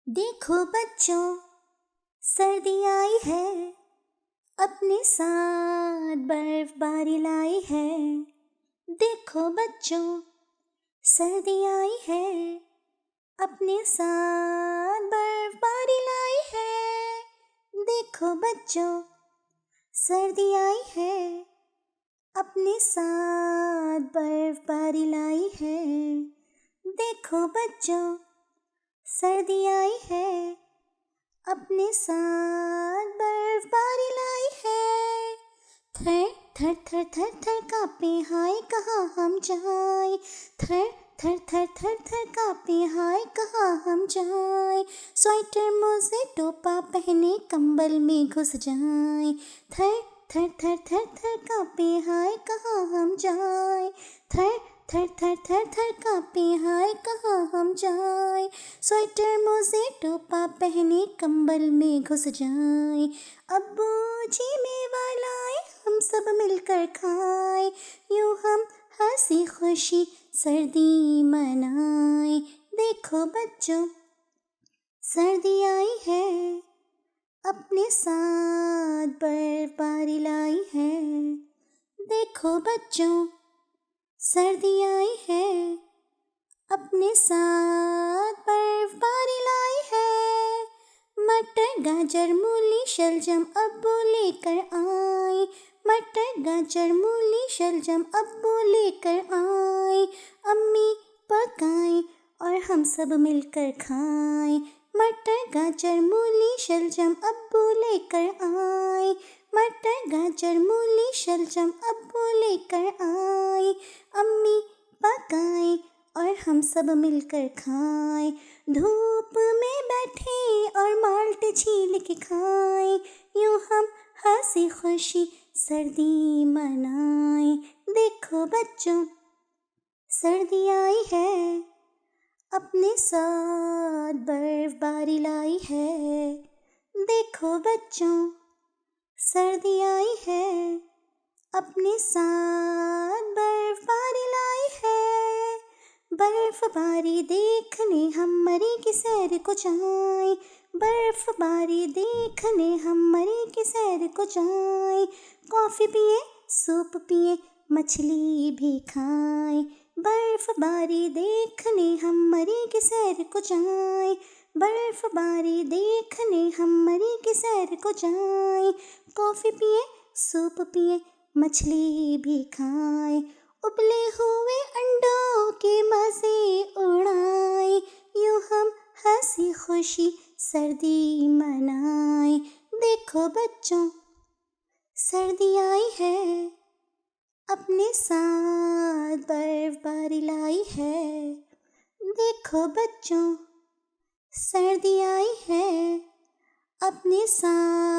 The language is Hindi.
देखो बच्चों, सर्दी आई है, अपने साथ बर्फबारी लाई है। देखो बच्चों, सर्दी आई है, अपने साथ बर्फबारी लाई है। देखो बच्चों, सर्दी आई है, अपने साथ बर्फबारी लाई है। देखो बच्चों, सर्दी आई है, अपने साथ बर्फबारी लाई है। थर थर थर थर थर कांपे हाय कहाँ हम जाएं। थर थर थर थर थर कांपे हाय कहाँ हम जाएं। स्वेटर मोजे टोपा पहने कंबल में घुस जाएं। थर थर थर थर थर कांपे हाय कहाँ हम जाएं। थर थर थर थर थर कांपे हाय कहाँ हम जाएं। स्वेटर मोजे टोपा पहने कंबल में घुस जाएं। अब्बू जी मेवा लाए, हम सब मिलकर खाएं। यूं हम हंसी खुशी सर्दी मनाएं। देखो बच्चों, सर्दी आई है, अपने साथ बर्फबारी लाई है। देखो बच्चों, सर्दी आई है, अपने साथ बर्फबारी लाई है। मटर गाजर मूली शलजम अब्बू लेकर आए। मटर गाजर मूली शलजम अब्बू लेकर आए। अम्मी पकाएं और हम सब मिलकर खाएं। मटर गाजर मूली शलजम अब्बू लेकर आए। मटर गाजर मूली शलजम अब्बू लेकर आए। अम्मी पकाएं और हम सब मिलकर खाएं। धूप में बैठे और माल्ट छील के खाएं। यूं हम हंसी खुशी सर्दी मनाएं। देखो बच्चों, सर्दी आई है, अपने साथ बर्फबारी लाई है। देखो बच्चों, सर्दी आई है, अपने साथ बर्फबारी लाई है। बर्फबारी देखने हम मरी की सैर को जाएं। बर्फबारी देखने हम मरी की सैर को जाएं। कॉफ़ी पिए, सूप पिए, मछली भी खाएं। बर्फबारी देखने हम मरी की सैर को जाएं। बर्फबारी देखने हम मरी की सैर को जाएं। कॉफ़ी पिए, सूप पिए, मछली भी खाएं। उबले हुए अंडों के मज़े उड़ाएं। यूं हम हंसी खुशी सर्दी मनाएं। देखो बच्चों, सर्दी आई है, अपने साथ बर्फबारी लाई है। देखो बच्चों, सर्दी आई है, अपने साथ